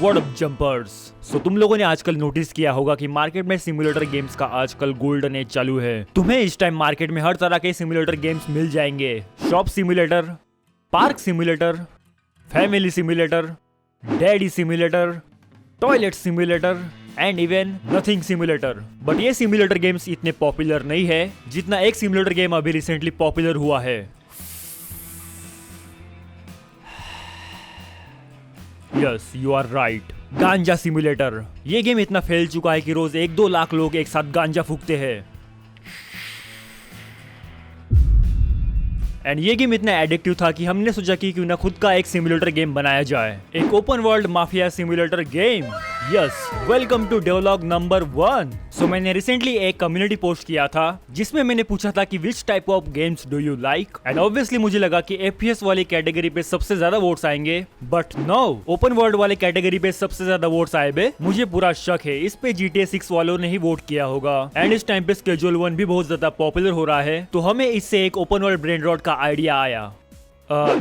What up jumpers. सो तुम लोगों ने आजकल नोटिस किया होगा कि मार्केट में सिमुलेटर गेम्स का आजकल गोल्डन एज चालू है। तुम्हें इस टाइम मार्केट में हर तरह के सिमुलेटर गेम्स मिल जाएंगे। Shop simulator, park simulator, family simulator, daddy simulator, toilet simulator and even nothing simulator. But ये सिमुलेटर गेम्स इतने पॉपुलर नहीं है जितना एक सिमुलेटर गेम अभी रिसेंटली पॉपुलर हुआ है। यस, यू आर राइट, गांजा सिमुलेटर। ये गेम इतना फैल चुका है कि रोज 1-2 लाख लोग एक साथ गांजा फूकते हैं। एंड ये गेम इतना एडिक्टिव था कि हमने सोचा कि क्यों ना खुद का एक सिमुलेटर गेम बनाया जाए, एक open world mafia simulator game. Yes, welcome to devlog number 1। So मैंने रिसेंटली एक कम्युनिटी पोस्ट किया था जिसमें मैंने पूछा था कि which type of games do you like, and obviously मुझे लगा कि FPS वाली कैटेगरी पे सबसे ज्यादा वोट्स आएंगे, बट नो, ओपन वर्ल्ड वाले कैटेगरी पे सबसे ज्यादा वोट्स आए बे। मुझे पूरा शक है इस पे GTA 6 वालों ने ही वोट किया होगा। एंड इस टाइम पे स्केड्यूल 1 भी बहुत ज्यादा पॉपुलर हो रहा है, तो हमें इससे एक ओपन वर्ल्ड ब्रेन रॉट का आइडिया आया।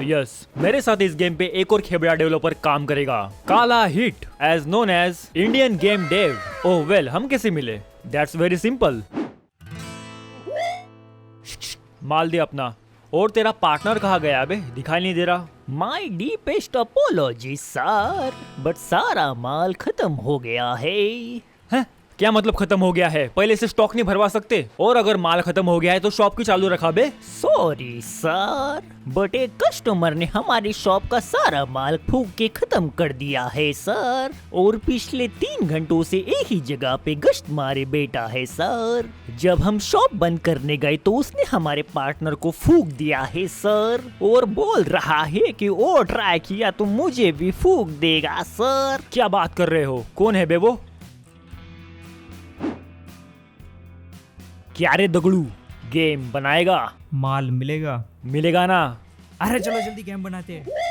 यस, मेरे साथ इस गेम पे एक और खेबड़ा डेवलपर काम करेगा, काला hit as known as Indian game dev. Oh well, हम कैसे मिले? That's very simple. माल दे अपना। और तेरा पार्टनर कहाँ गया बे? दिखाई नहीं दे रहा। माई डीपेस्ट अपोलॉजी सर, बट सारा माल खत्म हो गया है। हैं? क्या मतलब खत्म हो गया है? पहले से स्टॉक नहीं भरवा सकते? और अगर माल खत्म हो गया है तो शॉप क्यों चालू रखा बे? सॉरी सर, बट एक कस्टमर ने हमारी शॉप का सारा माल फूक के खत्म कर दिया है सर, और पिछले 3 घंटों से एक ही जगह पे गश्त मारे बैठा है सर। जब हम शॉप बंद करने गए तो उसने हमारे पार्टनर को फूक दिया है सर, और बोल रहा है कि और ट्राई किया तो मुझे भी फूक देगा सर। क्या बात कर रहे हो? कौन है बे वो? क्या रे दगड़ू, गेम बनाएगा? माल मिलेगा? मिलेगा ना? अरे चलो जल्दी गेम बनाते हैं।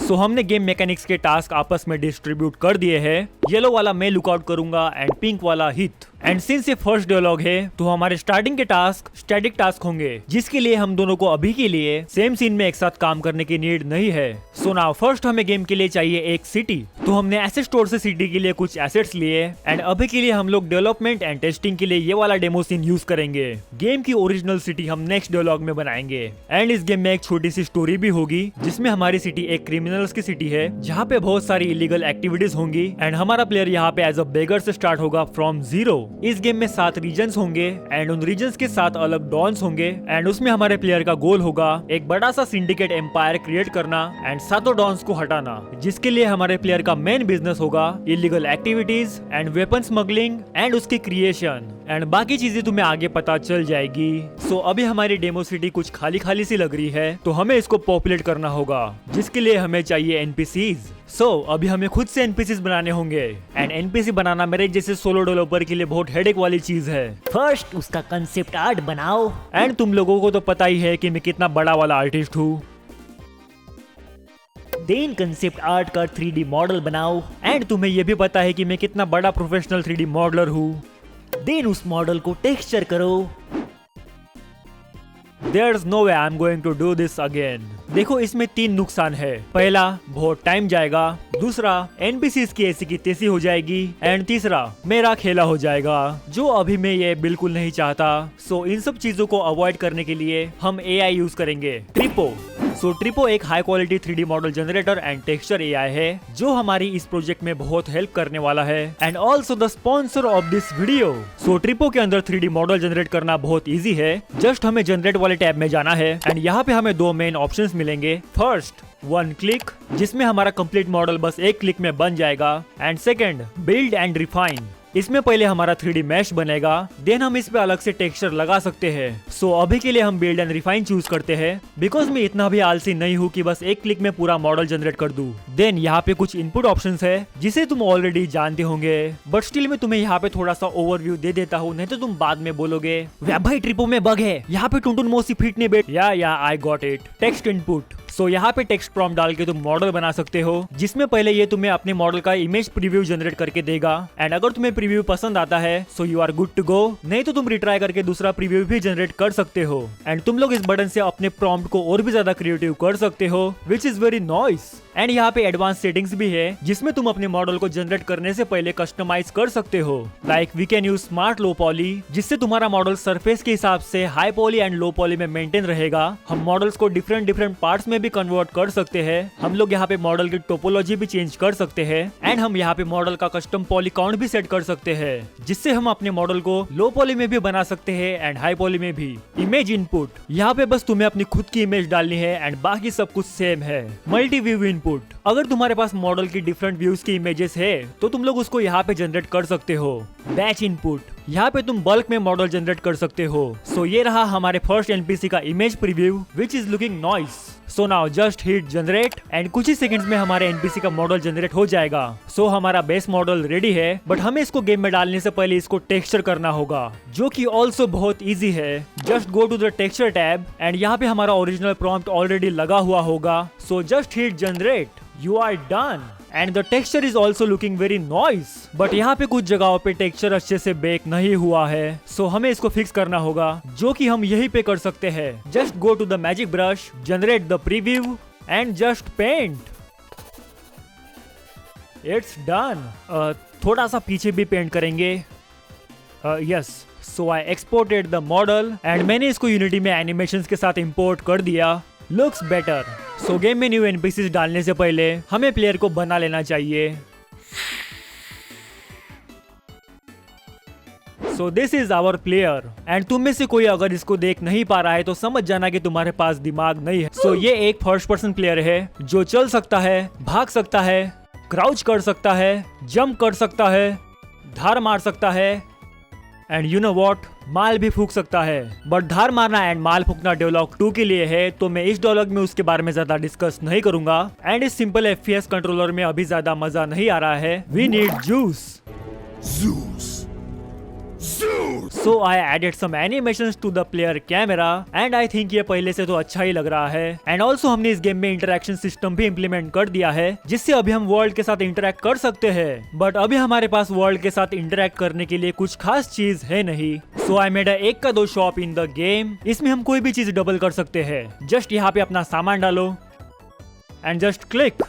सो हमने गेम मैकेनिक्स के टास्क आपस में डिस्ट्रीब्यूट कर दिए हैं। येलो वाला मैं लुकआउट करूंगा एंड पिंक वाला हित। एंड सिंस ये फर्स्ट डायलॉग है तो हमारे स्टार्टिंग के टास्क स्टैटिक टास्क होंगे, जिसके लिए हम दोनों को अभी के लिए सेम सीन में एक साथ काम करने की नीड नहीं है। सो नाउ फर्स्ट हमें गेम के लिए चाहिए एक सिटी, तो हमने एसेट स्टोर से सिटी के लिए कुछ एसेट्स लिए। एंड अभी के लिए हम लोग डेवलपमेंट एंड टेस्टिंग के लिए ये वाला डेमो सीन यूज करेंगे। गेम की ओरिजिनल सिटी हम नेक्स्ट डायलॉग में बनाएंगे। एंड इस गेम में एक छोटी सी स्टोरी भी होगी, जिसमें हमारी सिटी एक क्रिमिनल्स की सिटी है जहाँ पे बहुत सारी इलीगल एक्टिविटीज होंगी। एंड हमारा प्लेयर यहाँ पे एज अ बेगर से स्टार्ट होगा फ्रॉम 0। इस गेम में 7 रीजन्स होंगे एंड उन रीजन्स के साथ अलग डॉन्स होंगे। एंड उसमें हमारे प्लेयर का गोल होगा एक बड़ा सा सिंडिकेट एम्पायर क्रिएट करना एंड सातों डॉन्स को हटाना, जिसके लिए हमारे प्लेयर का मेन बिजनेस होगा illegal activities and weapon smuggling and उसकी क्रिएशन। एंड बाकी चीजें तुम्हें आगे पता चल जाएगी। सो अभी हमारी डेमो सिटी कुछ खाली खाली सी लग रही है, तो हमें इसको पॉपुलेट करना होगा, जिसके लिए हमें चाहिए NPCs। अभी हमें खुद से NPCs बनाने होंगे। एंड NPC बनाना मेरे जैसे सोलो डेवलपर के लिए बहुत हेडेक वाली चीज है। फर्स्ट उसका कंसेप्ट आर्ट बनाओ। एंड तुम लोगों को तो पता ही है कि मैं कितना बड़ा वाला आर्टिस्ट हूँ। देन कंसेप्ट आर्ट का 3D मॉडल बनाओ। एंड तुम्हें ये भी पता है कि मैं कितना बड़ा प्रोफेशनल 3D मॉडलर हूँ। देन उस मॉडल को टेक्सचर करो। There's no way I'm going to do this again। देखो, इसमें 3 नुकसान है। पहला, बहुत टाइम जाएगा। दूसरा, NPCs की ऐसी की तैसी हो जाएगी। एंड तीसरा, मेरा खेला हो जाएगा, जो अभी मैं ये बिल्कुल नहीं चाहता। सो इन सब चीजों को अवॉइड करने के लिए हम AI यूज करेंगे, ट्रिपो। ट्रिपो एक high quality 3D model generator and texture AI है, जो हमारी इस प्रोजेक्ट में बहुत हेल्प करने वाला है and also the sponsor of this video. Tripo के अंदर 3D मॉडल जनरेट करना बहुत इजी है। जस्ट हमें जनरेट वाले टैब में जाना है एंड यहाँ पे हमें 2 मेन ऑप्शंस मिलेंगे। फर्स्ट, 1 क्लिक, जिसमें हमारा कंप्लीट मॉडल बस 1 क्लिक में बन जाएगा। And second, build and refine. इसमें पहले हमारा 3D मैश बनेगा, देन हम इस पे अलग से टेक्सचर लगा सकते हैं। अभी के लिए हम बिल्ड एंड रिफाइन चूज करते हैं, बिकॉज मैं इतना भी आलसी नहीं हूँ कि बस 1 क्लिक में पूरा मॉडल जनरेट कर दूं। देन यहाँ पे कुछ इनपुट ऑप्शंस है जिसे तुम ऑलरेडी जानते होंगे, बट स्टिल मैं तुम्हें यहाँ पे थोड़ा सा ओवरव्यू दे देता हूँ, नहीं तो तुम बाद में बोलोगे भाई ट्रिपो में बग है, यहाँ पे टुनटुन मौसी फिट नहीं बैठ। Yeah I got it. Text input, so यहाँ पे टेक्स्ट प्रॉम्प्ट डाल के तुम मॉडल बना सकते हो, जिसमें पहले ये तुम्हें अपने मॉडल का इमेज प्रीव्यू जनरेट करके देगा। एंड अगर तुम्हें प्रीव्यू पसंद आता है so you are good to go, नहीं तो तुम रिट्राई करके दूसरा प्रीव्यू भी जनरेट कर सकते हो। एंड तुम लोग इस बटन से अपने प्रॉम्प्ट को और भी ज्यादा क्रिएटिव कर सकते हो, which is very nice. And यहाँ पे एडवांस सेटिंग्स भी है, जिसमें तुम अपने मॉडल को जनरेट करने से पहले कस्टमाइज कर सकते हो। Like we can use smart low poly, जिससे तुम्हारा मॉडल सरफेस के हिसाब से high poly and low poly में मेंटेन रहेगा। हम मॉडल्स को डिफरेंट पार्ट्स में भी कन्वर्ट कर सकते हैं। हम लोग यहाँ पे मॉडल की टोपोलॉजी भी चेंज कर सकते हैं। एंड हम यहाँ पे मॉडल का कस्टम पॉली काउंट भी सेट कर सकते हैं, जिससे हम अपने मॉडल को लो पॉली में भी बना सकते हैं एंड हाई पॉली में भी। इमेज इनपुट, यहाँ पे बस तुम्हें अपनी खुद की इमेज डालनी है एंड बाकी सब कुछ सेम है। मल्टी व्यू इनपुट, अगर तुम्हारे पास मॉडल की डिफरेंट व्यूज की इमेजेस है तो तुम लोग उसको यहाँ पे जनरेट कर सकते हो। बैच इनपुट, यहाँ पे तुम बल्क में मॉडल जनरेट कर सकते हो। सो ये रहा हमारे फर्स्ट एनपीसी का image preview, which is looking nice. So now just hit generate and कुछ ही सेकंड्स में हमारे एनपीसी का मॉडल जनरेट हो जाएगा। सो हमारा बेस मॉडल रेडी है, बट हमें इसको गेम में डालने से पहले इसको टेक्सचर करना होगा, जो कि ऑल्सो बहुत इजी है। Just go to the texture tab and यहाँ पे हमारा ओरिजिनल प्रॉम्प्ट ऑलरेडी लगा हुआ होगा। So just hit generate, you are done and the texture is also looking very nice, but यहाँ पे कुछ जगहों पे टेक्सचर अच्छे से बेक नहीं हुआ है। सो हमें इसको फिक्स करना होगा, जो कि हम यहीं पे कर सकते हैं। Just go to the magic brush, generate the preview and just paint. It's done. थोड़ा सा पीछे भी पेंट करेंगे। Yes, so I exported the model एंड मैंने इसको यूनिटी में एनिमेशंस के साथ इंपोर्ट कर दिया। Looks better. सो गेम में न्यू एनपीसीज डालने से पहले हमें प्लेयर को बना लेना चाहिए। So this is our player and तुम में से कोई अगर इसको देख नहीं पा रहा है तो समझ जाना कि तुम्हारे पास दिमाग नहीं है। सो ये एक फर्स्ट पर्सन प्लेयर है जो चल सकता है, भाग सकता है, क्राउच कर सकता है, जंप कर सकता है, धार मार सकता है एंड यू नो व्हाट, माल भी फूक सकता है। बट धार मारना एंड माल फूकना डेवलॉग 2 के लिए है, तो मैं इस डेवलॉग में उसके बारे में ज्यादा डिस्कस नहीं करूंगा। एंड इस सिंपल एफपीएस कंट्रोलर में अभी ज्यादा मजा नहीं आ रहा है। We need juice. So I added some animations to the player camera and I think ये पहले से तो अच्छा ही लग रहा है। एंड ऑल्सो हमने इस गेम में इंटरेक्शन सिस्टम भी इम्प्लीमेंट कर दिया है, जिससे अभी हम वर्ल्ड के साथ इंटरेक्ट कर सकते हैं। बट अभी हमारे पास वर्ल्ड के साथ इंटरेक्ट करने के लिए कुछ खास चीज है नहीं। सो आई मेड एक का दो शॉप इन द गेम। इसमें हम कोई भी चीज डबल कर सकते हैं। जस्ट यहाँ पे अपना सामान डालो एंड जस्ट क्लिक।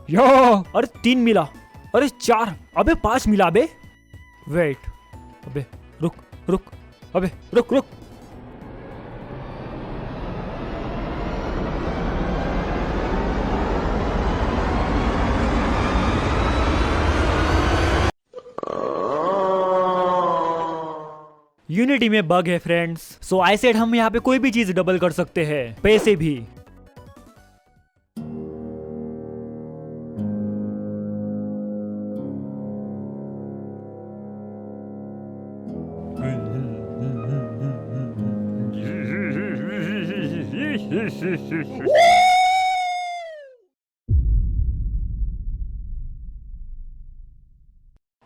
यो, अरे 3 मिला, अरे 4, अबे 5 मिला बे। वेट, अबे रुक रुक, अबे रुक रुक। यूनिटी में बग है फ्रेंड्स। सो आई सेड हम यहाँ पे कोई भी चीज डबल कर सकते हैं, पैसे भी।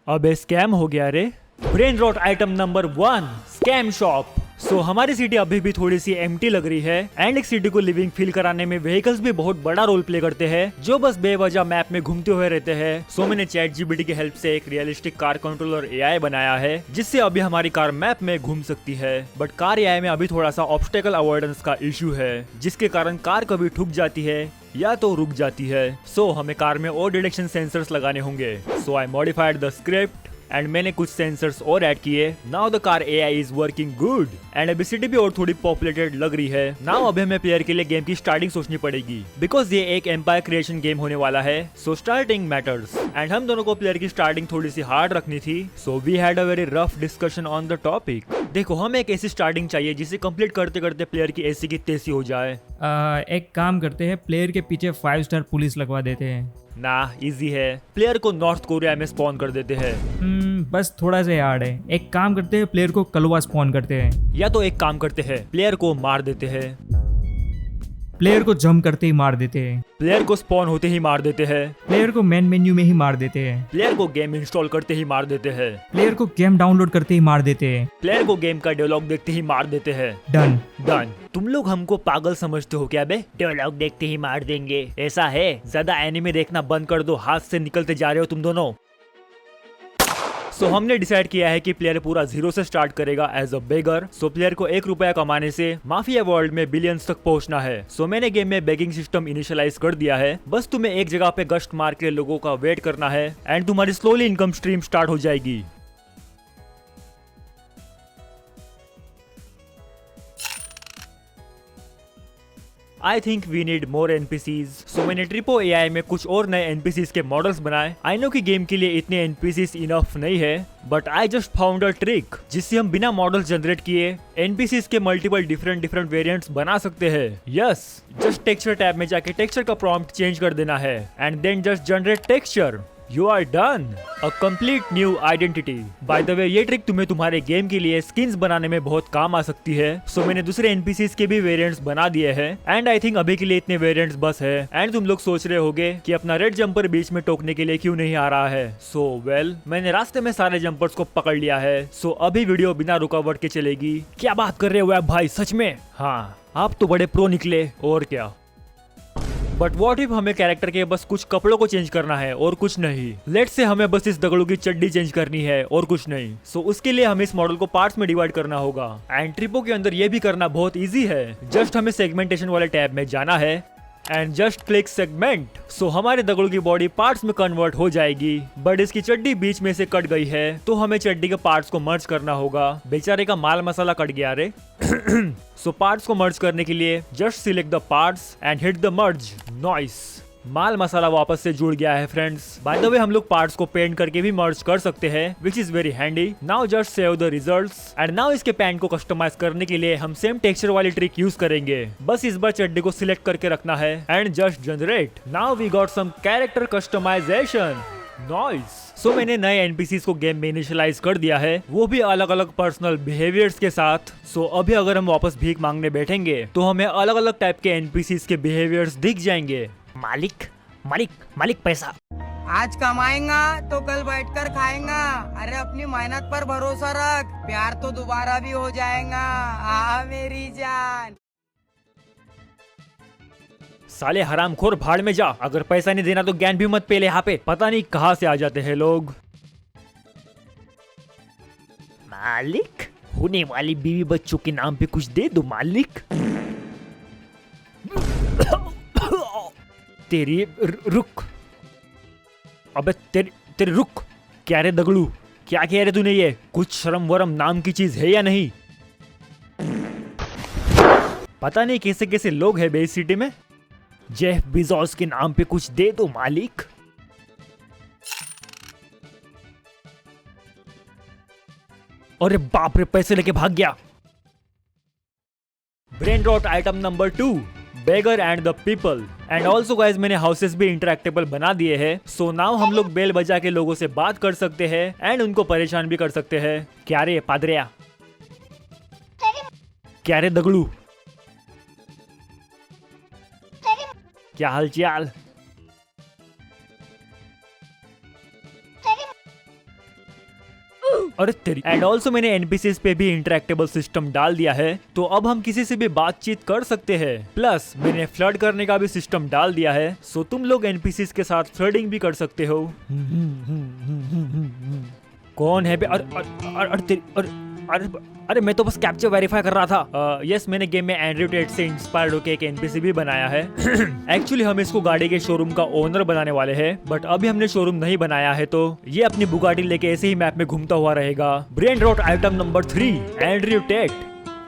अबे स्कैम हो गया रे। Brain rot item number 1, scam shop. So हमारी सिटी अभी भी थोड़ी सी एम्प्टी लग रही है एंड एक सिटी को लिविंग फील कराने में व्हीकल्स भी बहुत बड़ा रोल प्ले करते हैं, जो बस बेवजह मैप में घूमते हुए रहते हैं। सो मैंने चैट जीपीटी की हेल्प से एक रियलिस्टिक कार कंट्रोलर एआई बनाया है, जिससे अभी हमारी कार मैप में घूम सकती है। बट कार एआई में अभी थोड़ा सा ऑब्स्टेकल अवॉइडेंस का इश्यू है, जिसके कारण कार कभी ठुक जाती है या तो रुक जाती है। सो हमें कार में और डिटेक्शन सेंसर्स लगाने होंगे। सो आई मॉडिफाइड द स्क्रिप्ट एंड मैंने कुछ सेंसर्स और ऐड किए। Now the car AI is working good and अभी सिटी भी और थोड़ी पॉपुलेटेड लग रही है। नाउ अभी हमें प्लेयर के लिए गेम की स्टार्टिंग सोचनी पड़ेगी, बिकॉज ये एक एम्पायर क्रिएशन गेम होने वाला है। सो स्टार्टिंग मैटर्स एंड हम दोनों को प्लेयर की स्टार्टिंग थोड़ी सी हार्ड रखनी थी। So we had a very rough discussion on the topic. देखो, हमें एक ऐसी स्टार्टिंग चाहिए जिसे कंप्लीट करते करते प्लेयर की ऐसी की तैसी हो जाए। एक काम करते हैं, प्लेयर के पीछे 5 स्टार पुलिस लगवा देते हैं। ना, इजी है। प्लेयर को नॉर्थ कोरिया में स्पॉन कर देते हैं। बस थोड़ा सा हार्ड है। एक काम करते हैं, प्लेयर को कलवा स्पॉन करते हैं। या तो एक काम करते हैं, प्लेयर को मार देते हैं। प्लेयर को जंप करते ही मार देते हैं। प्लेयर को स्पॉन होते ही मार देते हैं। प्लेयर को मेन मेन्यू में ही मार देते हैं। प्लेयर को गेम इंस्टॉल करते ही मार देते हैं। प्लेयर को गेम डाउनलोड करते ही मार देते हैं। प्लेयर को गेम का डायलॉग देखते ही मार देते हैं। डन। तुम लोग हमको पागल समझते हो क्या बे? डायलॉग देखते ही मार देंगे। ऐसा है? ज्यादा एनिमे देखना बंद कर दो, हाथ से निकलते जा रहे हो तुम दोनों। सो हमने डिसाइड किया है कि प्लेयर पूरा 0 से स्टार्ट करेगा as a beggar. So player को 1 रुपया कमाने से माफिया वर्ल्ड में बिलियंस तक पहुंचना है। सो मैंने गेम में बेगिंग सिस्टम इनिशियलाइज कर दिया है। बस तुम्हें एक जगह पे गश्त मार के लोगों का वेट करना है एंड तुम्हारी स्लोली इनकम स्ट्रीम स्टार्ट हो जाएगी। I think we need more NPCs. So मैंने ट्रिपो एआई में कुछ और नए एनपीसीज के मॉडल्स बनाए। आई नो कि गेम के लिए इतने एनपीसीज इनफ नहीं है, but I just found a trick जिससे हम बिना मॉडल्स जनरेट किए एनपीसीज के मल्टीपल डिफरेंट वेरिएंट्स बना सकते हैं। यस, जस्ट टेक्सचर टैब में जाके टेक्सचर का प्रॉम्प्ट चेंज कर देना है and then just generate texture. You are done. A complete new identity. By the way, ये ट्रिक तुम्हें तुम्हारे गेम के लिए स्किन्स बनाने में बहुत काम आ सकती है। सो मैंने दूसरे एनपीसीज के भी वेरिएंट्स बना दिए हैं एंड आई थिंक अभी के लिए इतने वेरिएंट्स बस है। एंड तुम लोग सोच रहे होगे कि अपना रेड जंपर बीच में टोकने के लिए क्यों नहीं आ रहा है। सो वेल, मैंने रास्ते में सारे जंपर्स को पकड़ लिया है। सो अभी वीडियो बिना रुकावट के चलेगी। क्या बात कर रहे हो आप भाई, सच में? हाँ, आप तो बड़े प्रो निकले, और क्या। बट व्हाट इफ हमें कैरेक्टर के बस कुछ कपड़ों को चेंज करना है और कुछ नहीं। लेट्स से हमें बस इस दगड़ू की चड्डी चेंज करनी है और कुछ नहीं। सो उसके लिए हमें इस मॉडल को पार्ट्स में डिवाइड करना होगा एंड ट्रिपो के अंदर ये भी करना बहुत इजी है। जस्ट हमें सेगमेंटेशन वाले टैब में जाना है एंड जस्ट क्लिक सेगमेंट। सो हमारे दगड़ू की बॉडी पार्ट्स में कन्वर्ट हो जाएगी, बट इसकी चड्डी बीच में से कट गई है तो हमें चड्डी के पार्ट्स को मर्ज करना होगा। बेचारे का माल मसाला कट गया रे। सो पार्ट्स को मर्ज करने के लिए just select the parts and hit the merge. Noice, माल मसाला वापस से जुड़ गया है फ्रेंड्स। बाय द वे, हम लोग पार्ट्स को पेंट करके भी मर्ज कर सकते हैं, which is very handy. Now just save the results and now इसके पैंट को कस्टमाइज करने के लिए हम सेम टेक्सचर वाली ट्रिक यूज करेंगे। बस इस बार चड्डी को सिलेक्ट करके रखना है and just generate. Now we got some character customization. Noice. So मैंने नए एनपीसीज को गेम में इनिशियलाइज कर दिया है, वो भी अलग अलग पर्सनल बिहेवियर्स के साथ। सो अभी अगर हम वापस भीख मांगने बैठेंगे तो हमें अलग अलग टाइप के एनपीसीज के बिहेवियर्स दिख जाएंगे। मालिक मालिक मालिक, पैसा आज कमाएगा तो कल बैठकर खाएगा। अरे अपनी मेहनत पर भरोसा रख, प्यार तो दोबारा भी हो जाएगा। आ मेरी जान। साले हरामखोर, भाड़ में जा। अगर पैसा नहीं देना तो ज्ञान भी मत पेले यहाँ पे। पता नहीं कहाँ से आ जाते हैं लोग। मालिक, होने वाली बीवी बच्चों के नाम पे कुछ दे दो मालिक। तेरी रुक। अबे तेरी रुक। क्या रे दगड़ू, क्या कह रहे तूने? ये कुछ शर्म वरम नाम की चीज है या नहीं? पता नहीं कैसे कैसे लोग हैं बे इस सिटी में। जेफ बेजोस के नाम पे कुछ दे दो मालिक। अरे बाप रे, पैसे लेके भाग गया। Brain rot item number 2, beggar and the people. And also guys, मैंने हाउसेस भी इंटरेक्टेबल बना दिए हैं। सो नाउ हम लोग बेल बजा के लोगों से बात कर सकते हैं एंड उनको परेशान भी कर सकते हैं। क्या रे पादरिया, क्या रे दगड़ू, क्या हालचाल? अरे तेरी। एंड ऑल्सो मैंने एनपीसीज पे भी इंटरेक्टेबल सिस्टम डाल दिया है, तो अब हम किसी से भी बातचीत कर सकते हैं। प्लस मैंने फ्लर्ट करने का भी सिस्टम डाल दिया है, सो तुम लोग एनपीसीज के साथ फ्लर्टिंग भी कर सकते हो। कौन है बे? अरे मैं तो बस कैप्चर वेरीफाई कर रहा था। यस, मैंने गेम में एंड्रयू टेट से इंस्पायर्ड होकर एक एनपीसी भी बनाया है। एक्चुअली हम इसको गाड़ी के शोरूम का ओनर बनाने वाले हैं, बट अभी हमने शोरूम नहीं बनाया है, तो ये अपनी बुगाटी लेके ऐसे ही मैप में घूमता हुआ रहेगा। Brain rot item number 3, Andrew Tate.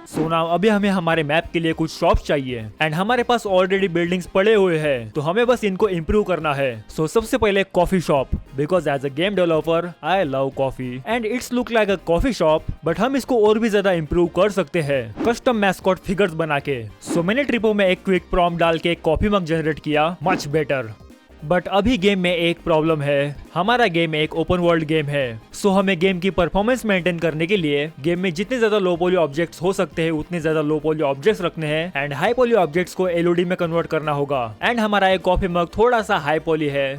So now अभी हमें हमारे मैप के लिए कुछ शॉप्स चाहिए एंड हमारे पास ऑलरेडी बिल्डिंग्स पड़े हुए हैं, तो हमें बस इनको इम्प्रूव करना है। सो सबसे पहले coffee shop, because as a game developer I love coffee and it's look like a coffee shop, but हम इसको और भी ज्यादा इम्प्रूव कर सकते हैं कस्टम मैस्कॉट फिगर्स बना के। सो मैंने ट्रिपो में एक क्विक प्रॉम्प्ट डाल के एक कॉफी मग जनरेट किया, मच बेटर। बट अभी गेम में एक प्रॉब्लम है, हमारा गेम एक ओपन वर्ल्ड गेम है। सो हमें गेम की परफॉर्मेंस मेंटेन करने के लिए गेम में जितने ज्यादा लो पॉली ऑब्जेक्ट्स हो सकते हैं उतने ज्यादा लो पॉली ऑब्जेक्ट्स रखने हैं एंड हाई पॉली ऑब्जेक्ट्स को एलओडी में कन्वर्ट करना होगा। एंड हमारा एक कॉफी मग थोड़ा सा हाई पॉली है,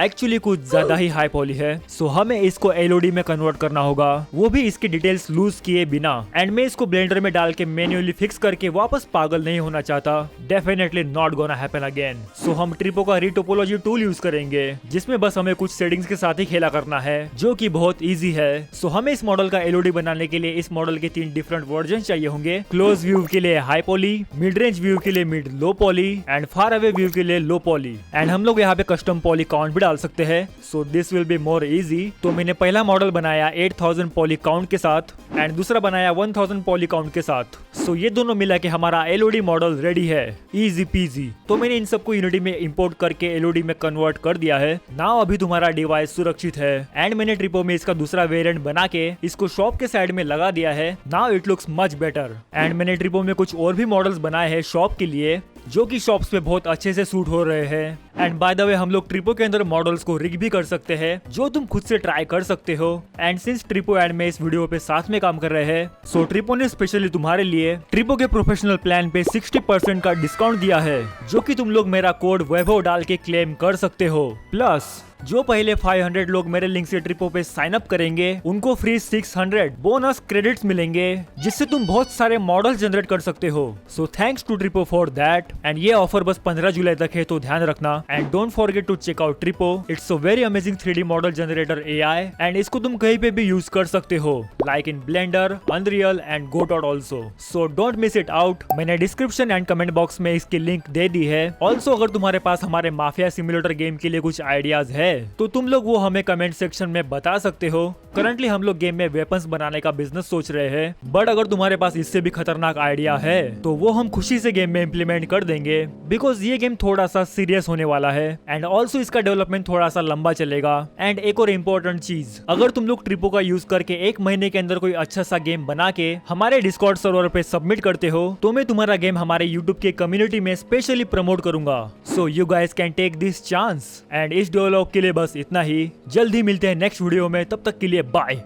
एक्चुअली कुछ ज्यादा ही हाई पॉली है। सो हमें इसको एलओडी में कन्वर्ट करना होगा, वो भी इसकी डिटेल्स लूज किए बिना। एंड मैं इसको ब्लेंडर में डाल के मैन्युअली फिक्स करके वापस पागल नहीं होना चाहता। Definitely not gonna happen again. So हम ट्रिपो का रीटोपोलॉजी टूल यूज करेंगे जिसमें बस हमें कुछ सेटिंग्स के साथ ही खेला करना है जो कि बहुत इजी है। सो हमें इस मॉडल का एलओडी बनाने के लिए इस मॉडल के 3 डिफरेंट वर्जन चाहिए होंगे। क्लोज व्यू के लिए high poly, mid range view के लिए mid low poly and far away view के लिए लो पॉली। एंड हम लोग यहाँ पे कस्टम पॉली काउंट भी डाल सकते हैं। So this will be more easy. तो मैंने पहला मॉडल बनाया 8000 पॉली काउंट के साथ एंड दूसरा बनाया 1000 पॉली काउंट के साथ। सो ये दोनों मिला के हमारा एलओडी मॉडल रेडी है, इजी पीजी। तो मैंने इन सबको यूनिटी में इंपोर्ट करके एलओडी में कन्वर्ट कर दिया है। नाउ अभी तुम्हारा डिवाइस सुरक्षित है एंड मैंने ट्रिपो में इसका दूसरा वेरिएंट बना के इसको शॉप के साइड में लगा दिया है। Now it looks much better. And मैंने ट्रिपो में कुछ और भी मॉडल्स बनाए हैं शॉप के लिए जो कि शॉप्स पे बहुत अच्छे से सूट हो रहे हैं। एंड बाय द वे हम लोग ट्रिपो के अंदर मॉडल्स को रिग भी कर सकते हैं जो तुम खुद से ट्राई कर सकते हो। एंड सिंस ट्रिपो एंड में इस वीडियो पे साथ में काम कर रहे हैं सो ट्रिपो ने स्पेशली तुम्हारे लिए ट्रिपो के प्रोफेशनल प्लान पे 60% का डिस्काउंट दिया है जो कि तुम लोग मेरा कोड वैभव डाल के क्लेम कर सकते हो। प्लस जो पहले 500 लोग मेरे लिंक से ट्रिपो पे साइन अप करेंगे उनको फ्री 600 बोनस क्रेडिट्स मिलेंगे जिससे तुम बहुत सारे मॉडल जनरेट कर सकते हो। So thanks to Tripo for that. And ये ऑफर बस 15 जुलाई तक है तो ध्यान रखना। And don't forget to check out Tripo. It's a very amazing 3D model generator AI and इसको तुम कहीं पे भी यूज कर सकते हो like in Blender, Unreal and Godot also. So don't miss it out. मैंने डिस्क्रिप्शन एंड कमेंट बॉक्स में इसकी लिंक दे दी है। ऑल्सो अगर तुम्हारे पास हमारे माफिया सिमुलेटर गेम के लिए कुछ आइडियाज है तो तुम लोग वो हमें कमेंट सेक्शन में बता सकते हो। करंटली हम लोग गेम में वेपन्स बनाने का बिजनेस सोच रहे हैं बट अगर तुम्हारे पास इससे भी खतरनाक आइडिया है तो वो हम खुशी से गेम में इम्प्लीमेंट कर देंगे बिकॉज ये गेम थोड़ा सा सीरियस होने वाला है एंड ऑल्सो इसका डेवलपमेंट थोड़ा सा लंबा चलेगा। एंड एक और इम्पोर्टेंट चीज, अगर तुम लोग ट्रिपो का यूज करके 1 महीने के अंदर कोई अच्छा सा गेम बना के हमारे डिस्कॉर्ड सर्वर पे सबमिट करते हो तो मैं तुम्हारा गेम हमारे यूट्यूब के कम्युनिटी में स्पेशली प्रमोट करूंगा। So you guys can take this chance. And इस डायलॉग के लिए बस इतना ही। जल्द ही मिलते हैं नेक्स्ट वीडियो में, तब तक के लिए बाय।